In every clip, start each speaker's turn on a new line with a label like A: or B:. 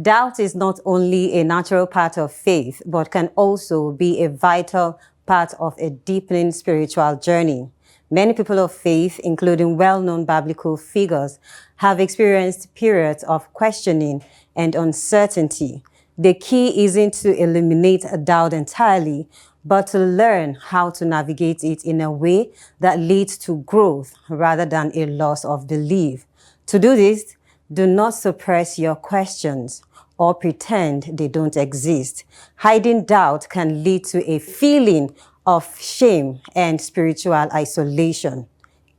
A: Doubt is not only a natural part of faith, but can also be a vital part of a deepening spiritual journey. Many people of faith, including well-known biblical figures, have experienced periods of questioning and uncertainty. The key isn't to eliminate a doubt entirely, but to learn how to navigate it in a way that leads to growth rather than a loss of belief. To do this, do not suppress your questions or pretend they don't exist. Hiding doubt can lead to a feeling of shame and spiritual isolation.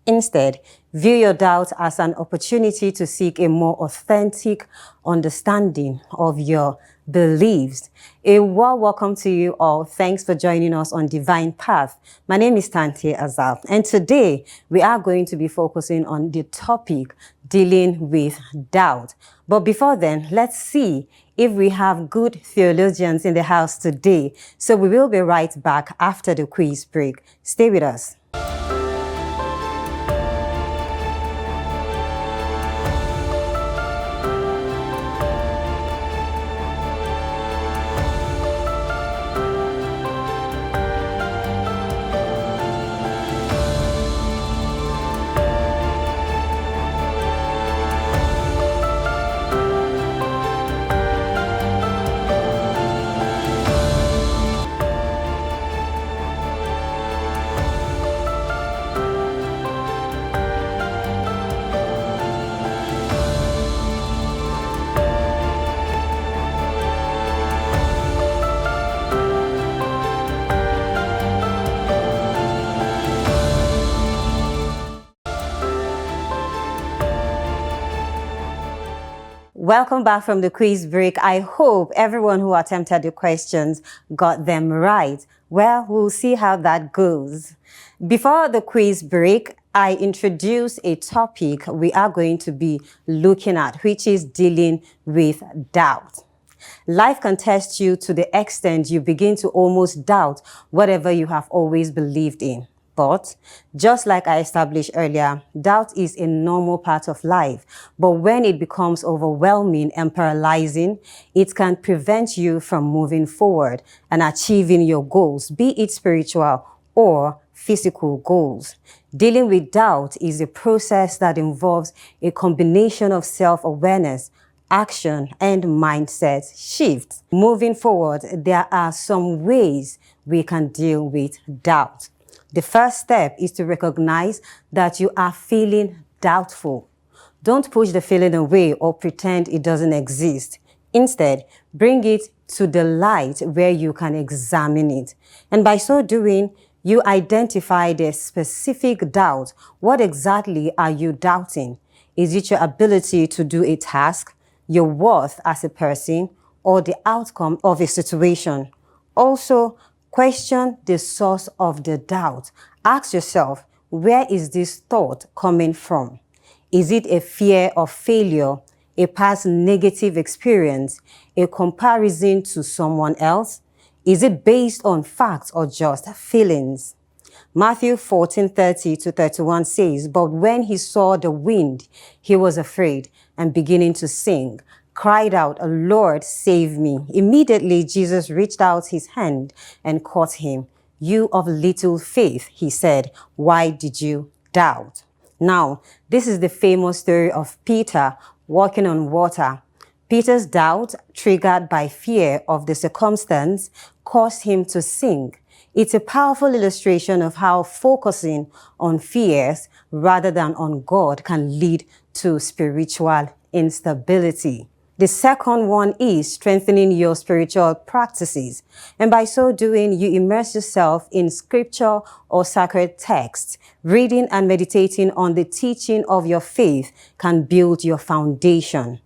A: Instead, view your doubt as an opportunity to seek a more authentic understanding of your beliefs. A warm welcome to you all. Thanks for joining us on Divine Path. My name is Tante Azal, and today we are going to be focusing on the topic dealing with doubt. But before then, let's see if we have good theologians in the house today. So we will be right back after the quiz break. Stay with us. Welcome back from the quiz break. I hope everyone who attempted the questions got them right. Well, we'll see how that goes. Before the quiz break, I introduced a topic we are going to be looking at, which is dealing with doubt. Life can test you to the extent you begin to almost doubt whatever you have always believed in. But just like I established earlier, doubt is a normal part of life. But when it becomes overwhelming and paralyzing, it can prevent you from moving forward and achieving your goals, be it spiritual or physical goals. Dealing with doubt is a process that involves a combination of self-awareness, action, and mindset shifts. Moving forward, there are some ways we can deal with doubt. The first step is to recognize that you are feeling doubtful. Don't push the feeling away or pretend it doesn't exist. Instead, bring it to the light where you can examine it. And by so doing, you identify the specific doubt. What exactly are you doubting? Is it your ability to do a task, your worth as a person, or the outcome of a situation? Also, question the source of the doubt. Ask yourself, where is this thought coming from? Is it a fear of failure, a past negative experience, a comparison to someone else? Is it based on facts or just feelings? Matthew 14:30-31 says, "But when he saw the wind, he was afraid and beginning to sink, cried out, 'Lord, save me.' Immediately, Jesus reached out his hand and caught him. 'You of little faith,' he said, 'why did you doubt?'" Now, this is the famous story of Peter walking on water. Peter's doubt, triggered by fear of the circumstance, caused him to sink. It's a powerful illustration of how focusing on fears rather than on God can lead to spiritual instability. The second one is strengthening your spiritual practices. And by so doing, you immerse yourself in scripture or sacred texts. Reading and meditating on the teaching of your faith can build your foundation.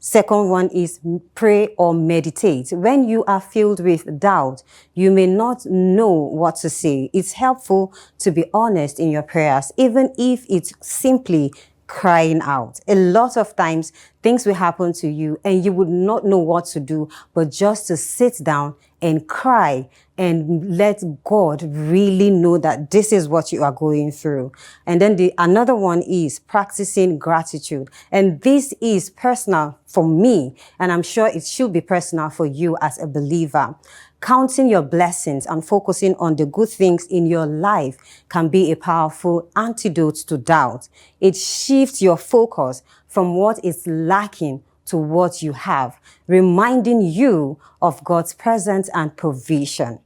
A: Second one is pray or meditate. When you are filled with doubt, you may not know what to say. It's helpful to be honest in your prayers, even if it's simply, crying out. A lot of times things will happen to you and you would not know what to do, but just to sit down and cry and let God really know that this is what you are going through. And then another one is practicing gratitude. And this is personal for me, and I'm sure it should be personal for you as a believer. Counting your blessings and focusing on the good things in your life can be a powerful antidote to doubt. It shifts your focus from what is lacking to what you have, reminding you of God's presence and provision.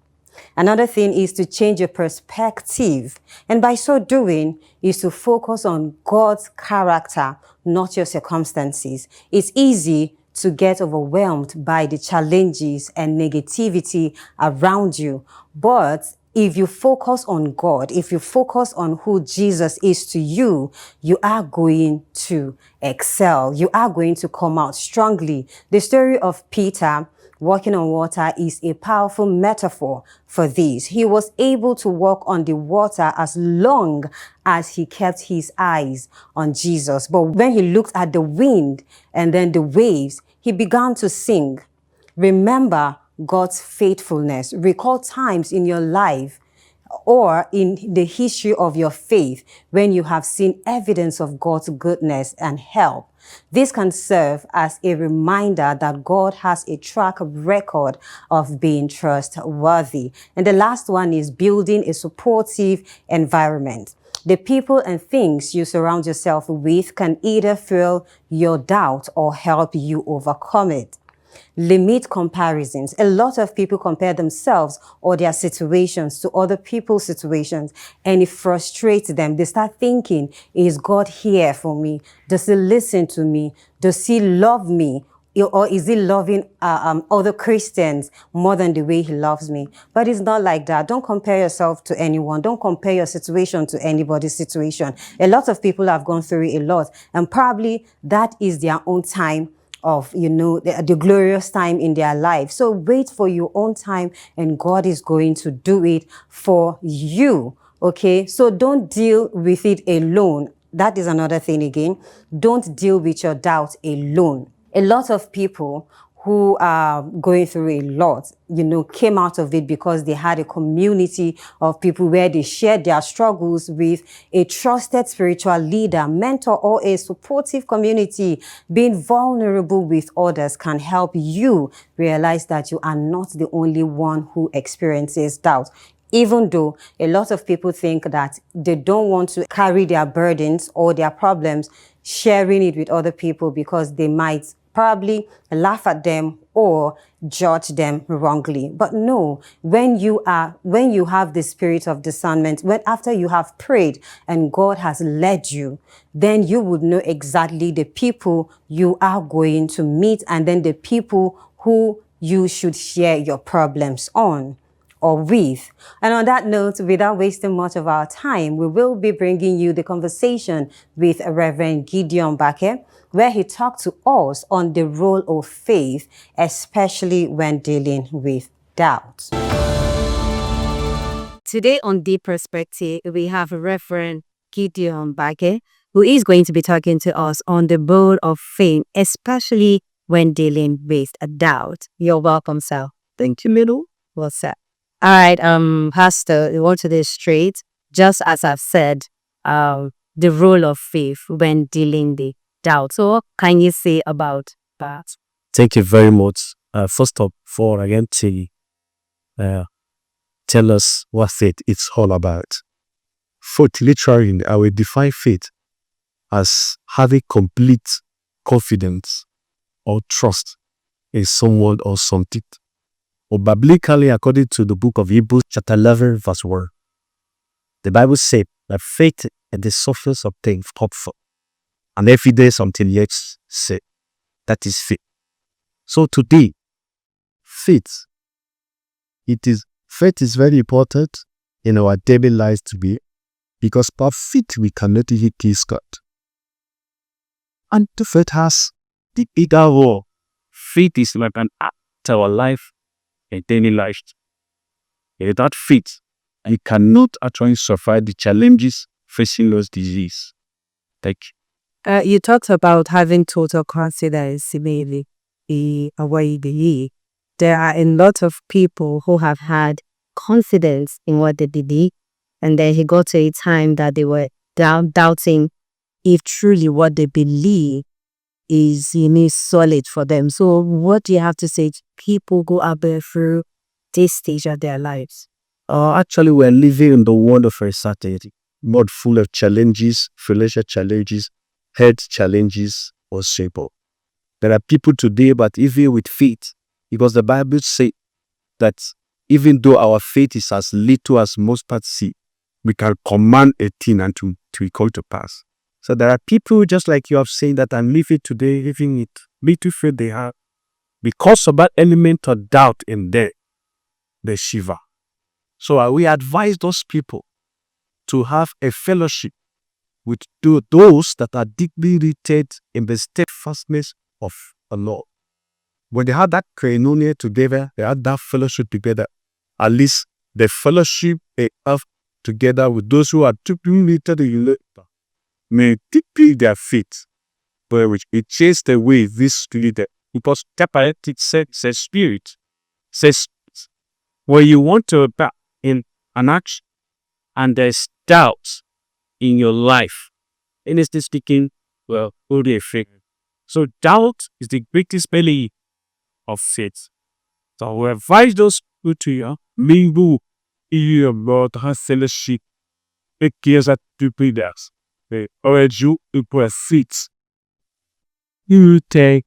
A: Another thing is to change your perspective. And by so doing, is to focus on God's character, not your circumstances. It's easy to get overwhelmed by the challenges and negativity around you. But if you focus on God, if you focus on who Jesus is to you, you are going to excel. You are going to come out strongly. The story of Peter walking on water is a powerful metaphor for this. He was able to walk on the water as long as he kept his eyes on Jesus. But when he looked at the wind and then the waves, he began to sink. Remember God's faithfulness. Recall times in your life or in the history of your faith when you have seen evidence of God's goodness and help. This can serve as a reminder that God has a track record of being trustworthy. And the last one is building a supportive environment. The people and things you surround yourself with can either fuel your doubt or help you overcome it. Limit comparisons. A lot of people compare themselves or their situations to other people's situations, and it frustrates them. They start thinking, is God here for me? Does he listen to me? Does he love me? Or is he loving other Christians more than the way he loves me? But it's not like that. Don't compare yourself to anyone. Don't compare your situation to anybody's situation. A lot of people have gone through a lot, and probably that is their own time of, the glorious time in their life. So wait for your own time and God is going to do it for you. Okay, so don't deal with it alone. That is another thing again. Don't deal with your doubt alone. A lot of people who are going through a lot, came out of it because they had a community of people where they shared their struggles with a trusted spiritual leader, mentor, or a supportive community. Being vulnerable with others can help you realize that you are not the only one who experiences doubt. Even though a lot of people think that they don't want to carry their burdens or their problems, sharing it with other people because they might probably laugh at them or judge them wrongly. But no, when you have the spirit of discernment, when after you have prayed and God has led you, then you would know exactly the people you are going to meet and then the people who you should share your problems on or with. And on that note, without wasting much of our time, we will be bringing you the conversation with Reverend Gideon Bake, where he talked to us on the role of faith, especially when dealing with doubt. Today on Deep Perspective, we have Reverend Gideon Bake, who is going to be talking to us on the role of faith, especially when dealing with doubt. You're welcome, sir.
B: Thank you, Middle.
A: Well said. All right, Pastor, we want to do straight. Just as I've said, the role of faith when dealing the doubt. So what can you say about that?
B: Thank you very much. First of all, again, to tell us what faith is all about. Faith, literally, I will define faith as having complete confidence or trust in someone or something. Or biblically, according to the book of Hebrews, chapter 11, verse 1, the Bible said that faith is the substance of things hoped for, and evidence until yet said. That is faith. So today, faith is very important in our daily lives today, because by faith we cannot even kiss God. And the faith has the bigger role. Faith is like an act to our life and daily life. Without faith, you cannot actually survive the challenges facing those disease, like
C: You talked about having total confidence in what you believe. There are a lot of people who have had confidence in what they believe, and then he got to a time that they were doubting if truly what they believe is solid for them. So, what do you have to say to people who are going through this stage of their lives?
B: Actually, we're living in the world of uncertainty, world full of challenges, financial challenges, health challenges, or simple. There are people today, but even with faith, because the Bible says that even though our faith is as little as mustard seed, we can command a thing and to come to pass. So there are people just like you have said that are living today, living it little faith they have, because of that element of doubt in there, they shiver. So we advise those people to have a fellowship with those that are deeply rooted in the steadfastness of the Lord. When they have that koinonia together, they have that fellowship together, at least the fellowship they have together with those who are deeply rooted in the Lord may deeply their faith, but which it changes the way this leader, because it says spirit, says when you want to back in an action and there's doubt in your life, honestly speaking, well, only a figure. So doubt is the greatest belly of faith. So we advise those people to mingle in your Lord has fellowship. It gives that to leaders. They urge you to proceed. You take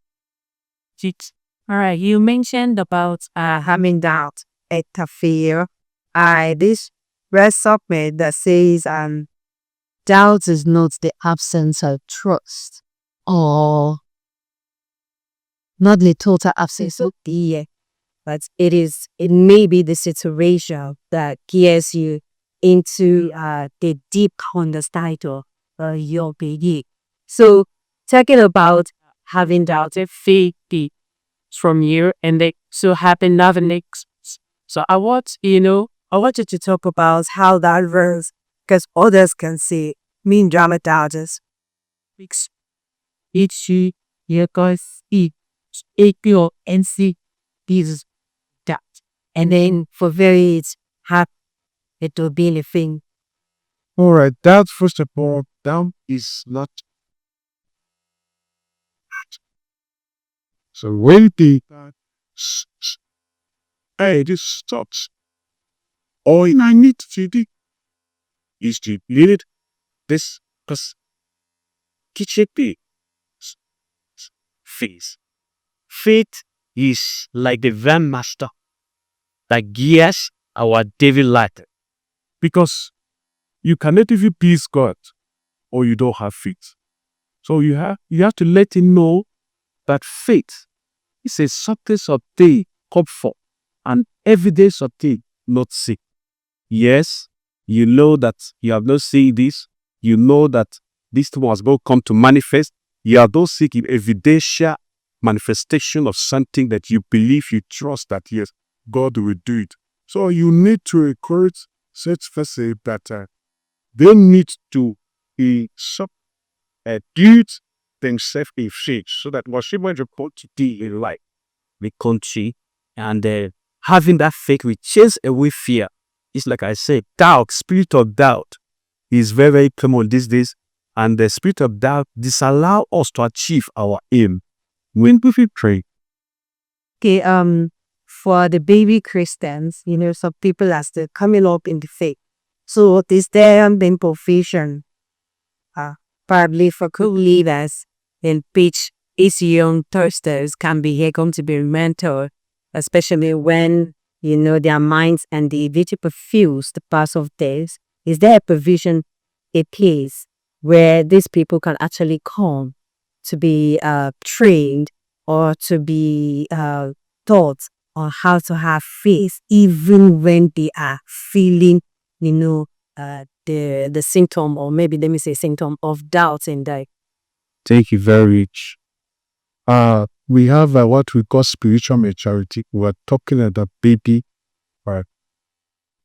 C: it. All right, you mentioned about having doubt at a fear. This rest submit that says doubt is not the absence of trust, or not the total absence of fear, but it may be the situation that gears you into the deep understanding of your belief. So talking about having doubted faith from you and they so happen nothing next. So I want you to talk about how that works, because others can say mean drama doubters. Each year guys APO NC these doubt. And then for very it's happy it will be a thing.
B: all right. That first of all, doubt is not. So when the hey, this stops. All I need to do is to lead this because KCP faith. Faith is like the van master that gears our daily life. Because you cannot even please God or you don't have faith. So you have to let him know that faith is a substance of thing comfort and evidence of thing not see. Yes, you know that you have not seen this. You know that this thing was going to come to manifest. You are not seeking evidential manifestation of something that you believe, you trust that yes, God will do it. So you need to encourage such persons that they need to be build themselves in faith so that whatever you put to do in life, the country, and having that faith will chase away fear. It's like I said, doubt, spirit of doubt is very, very common these days. And the spirit of doubt disallow us to achieve our aim. When we pray.
C: Okay, for the baby Christians, some people are still coming up in the faith. So is there been provision, probably for co-leaders in which these young thirsters can be here come to be mentored, especially when their minds and the ability to fuse the past of days. Is there a provision, a place where these people can actually come to be trained or to be taught on how to have faith even when they are feeling, the symptom, or maybe let me say symptom of doubt in their.
B: Thank you very much. We have what we call spiritual maturity. We're talking about baby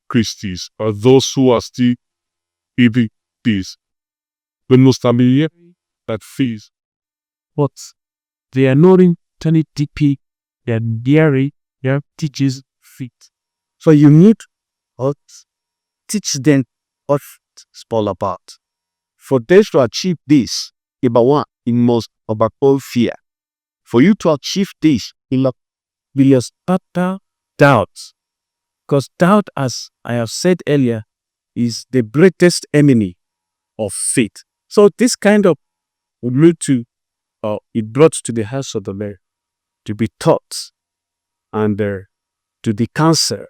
B: Christians or those who are still baby this. We must familiar at fees, but they are not turning TP, they are daring, they teaches feet. So you need to teach them what it's all about. For them to achieve this, number one, it must overcome fear. For you to achieve this, it must be your starter doubt. Because doubt, as I have said earlier, is the greatest enemy of faith. So this kind of will to it brought to the house of the Lord to be taught and to be counseled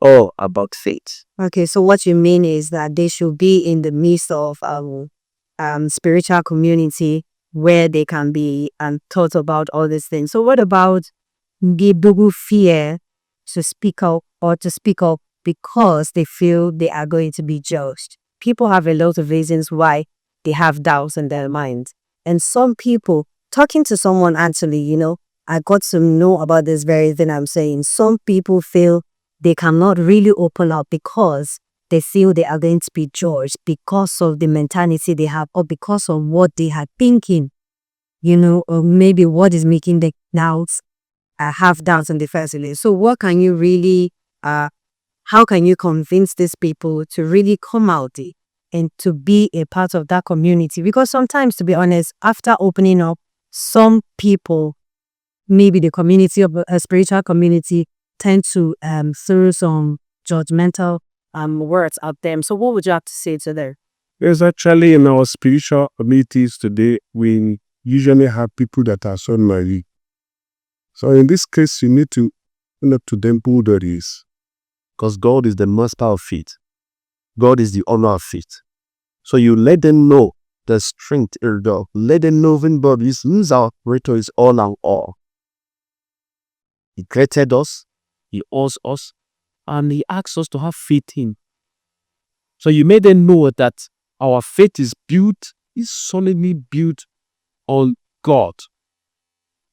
B: all about faith.
C: Okay, so what you mean is that they should be in the midst of spiritual community where they can be taught about all these things. So what about the double fear to speak up because they feel they are going to be judged? People have a lot of reasons why they have doubts in their minds. And some people, talking to someone actually, I got to know about this very thing I'm saying. Some people feel they cannot really open up because they feel they are going to be judged because of the mentality they have or because of what they are thinking, or maybe what is making the doubts, have doubts in the first place. So what can you really, how can you convince these people to really come out and to be a part of that community? Because sometimes, to be honest, after opening up, some people, maybe the community of a spiritual community, tend to throw some judgmental words at them. So what would you have to say to them?
B: There's actually in our spiritual communities today, we usually have people that are so naive. So in this case, you need to look to them who that is. Because God is the master of faith. God is the owner of faith. So you let them know the strength in God. Let them know when God is who's our creator is all and all. He created us, He owns us, and He asks us to have faith in Him. So you made them know that our faith is solidly built on God.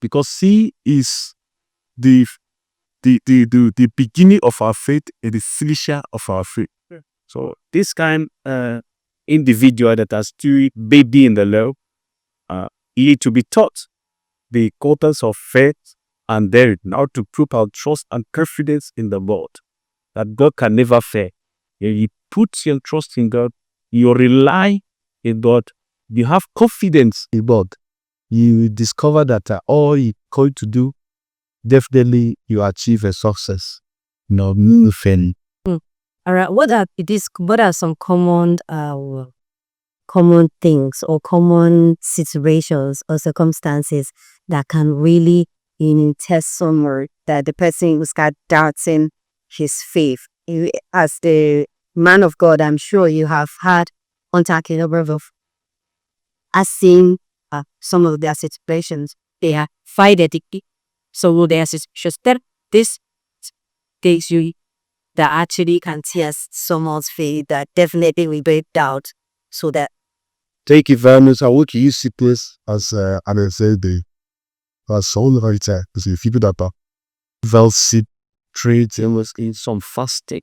B: Because He is the beginning of our faith and the finisher of our faith. Yeah. So this kind individual that are still baby in the Lord, he need to be taught the importance of faith and then how to prove our trust and confidence in the Lord. That God can never fail. You put your trust in God, you rely in God, you have confidence in God. You discover that all you're going to do, definitely you achieve a success. No failing.
C: All right. What are some common things or common situations or circumstances that can really test someone, that the person who start doubting his faith? As the man of God, I'm sure you have had contact in a number of asking some of their situations. They are fighting. So their situations that this takes you that actually can test someone's faith, that definitely will break doubt. So that
B: take advantage. I would use sickness as an example. As someone writer, because if people that are well sick, trades was in some fasting,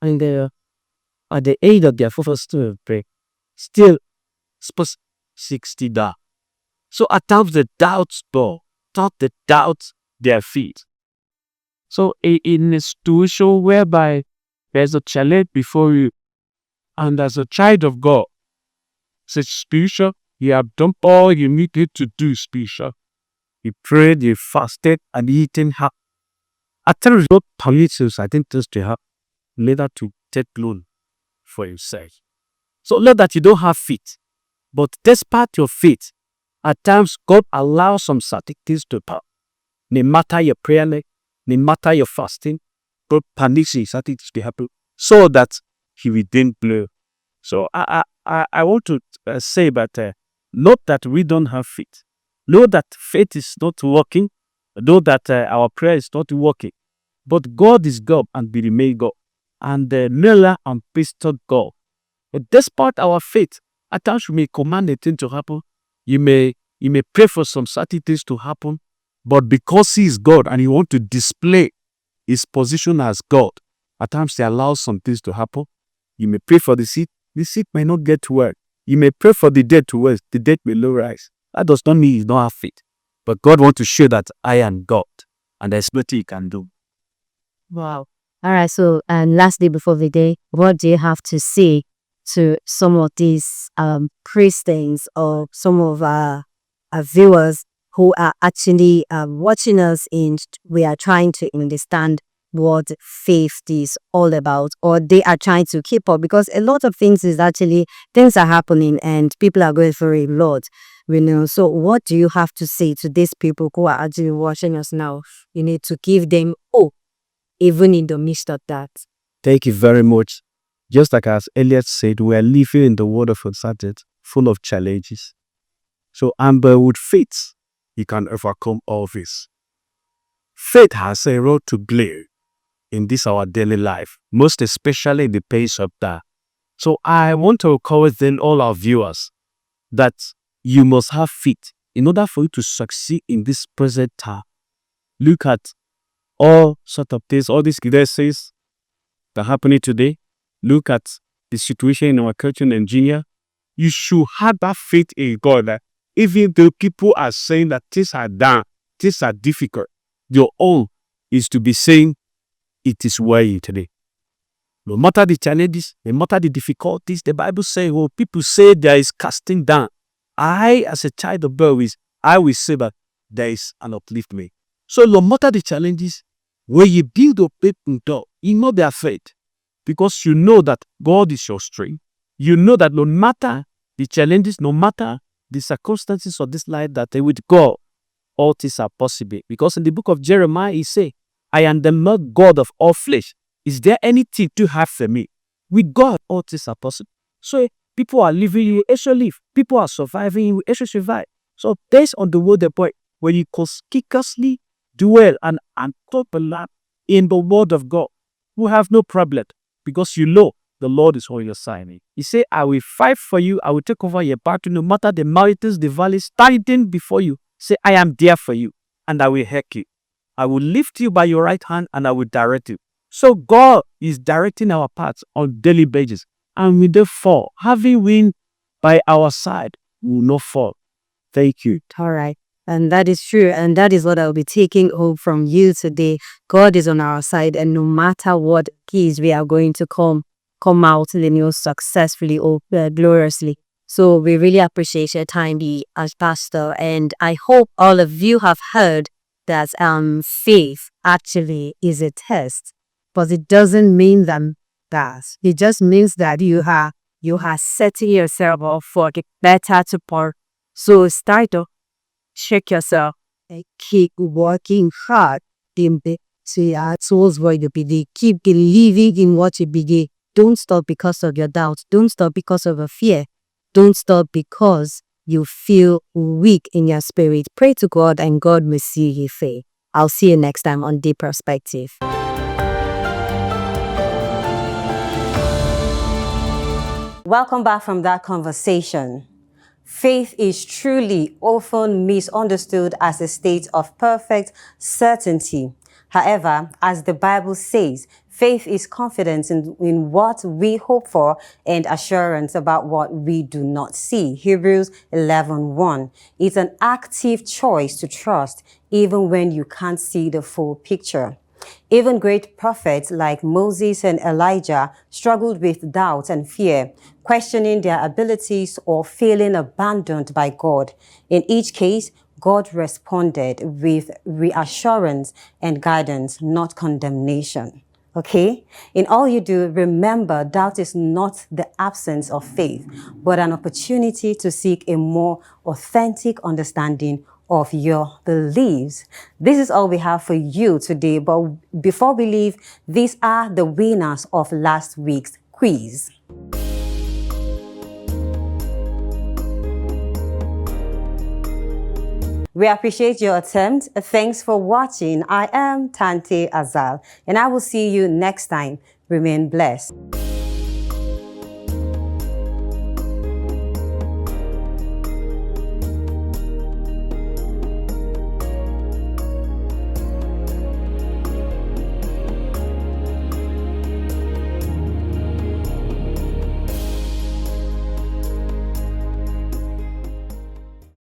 B: and at the age of their first break, still supposed 60 da. So at times the doubts doubt their feet. So in a situation whereby there's a challenge before you, and as a child of God, such spiritual, you have done all you needed to do spiritual. You prayed, you fasted, and you eaten half. At times, God permits you, I think, just to have later to take loan for yourself. So not that you don't have faith, but despite your faith, at times God allows some certain things to pass. No matter your prayer, no matter your fasting, God permits you certain things to happen so that He will then blow. So I want to say that not that we don't have faith, know that faith is not working, know that our prayer is not working, but God is God and will remain God, and the kneeler and priesthood God. But despite our faith, at times we may command a thing to happen. You may pray for some certain things to happen, but because He is God and He wants to display His position as God, at times He allows some things to happen. You may pray for the sick may not get well. You may pray for the dead to rise, the dead may not rise. That does not mean you don't have faith. But God wants to show that I am God and there's nothing you can do.
C: Wow. All right. So, and lastly, before the day, what do you have to say to some of these Christians or some of our viewers who are actually watching us and we are trying to understand what faith is all about, or they are trying to keep up, because a lot of things are happening and people are going through a lot, So what do you have to say to these people who are actually watching us now? You need to give them hope even in the midst of that.
B: Thank you very much. Just like as Elliot said, we are living in the world of uncertainty, full of challenges. So, but with faith, you can overcome all this. Faith has a role to play in this our daily life, most especially in the pace of that. So I want to encourage then all our viewers that you must have faith in order for you to succeed in this present time. Look at all sort of things, all these crises that are happening today. Look at the situation in our country in Nigeria. You should have that faith in God that even though people are saying that things are down, things are difficult, your own is to be saying it is well today. No matter the challenges, no matter the difficulties, the Bible says, well, people say there is casting down. I, as a child of God, I will say that there is an upliftment. So no matter the challenges, when you build up faith in God, you not be afraid, because you know that God is your strength. You know that no matter the challenges, no matter the circumstances of this life, that with God, all things are possible. Because in the book of Jeremiah, he says, I am the Lord God of all flesh. Is there anything too hard for me? With God, all things are possible. So people are living, you also live. People are surviving, you also survive. So based on the word of God, when you conspicuously dwell and talk a lot in the word of God, you have no problem, because you know the Lord is on your side. He said, I will fight for you. I will take over your battle, no matter the mountains, the valleys, standing before you. Say, I am there for you, and I will help you. I will lift you by your right hand, and I will direct you. So God is directing our paths on daily basis, and we therefore, having wind by our side, we will not fall. Thank you.
C: All right. And that is true. And that is what I'll be taking home from you today. God is on our side, and no matter what keys we are going to come out successfully or gloriously. So we really appreciate your time, as pastor. And I hope all of you have heard that faith actually is a test, but it doesn't mean that. It just means that you are setting yourself up for the better to pour. So start to check yourself and keep working hard. Towards where you begin. Keep believing in what you begin. Don't stop because of your doubts. Don't stop because of a fear. Don't stop because you feel weak in your spirit. Pray to God and God will see you faith. I'll see you next time on Deep Perspective.
A: Welcome back from that conversation. Faith is truly often misunderstood as a state of perfect certainty. However, as the Bible says, faith is confidence in what we hope for and assurance about what we do not see. Hebrews 11:1. It's an active choice to trust even when you can't see the full picture. Even great prophets like Moses and Elijah struggled with doubt and fear, questioning their abilities or feeling abandoned by God. In each case, God responded with reassurance and guidance, not condemnation. Okay? In all you do, remember, doubt is not the absence of faith, but an opportunity to seek a more authentic understanding of your beliefs. This is all we have for you today, but before we leave, these are the winners of last week's quiz. We appreciate your attempt. Thanks for watching. I am Tante Azal, and I will see you next time. Remain blessed.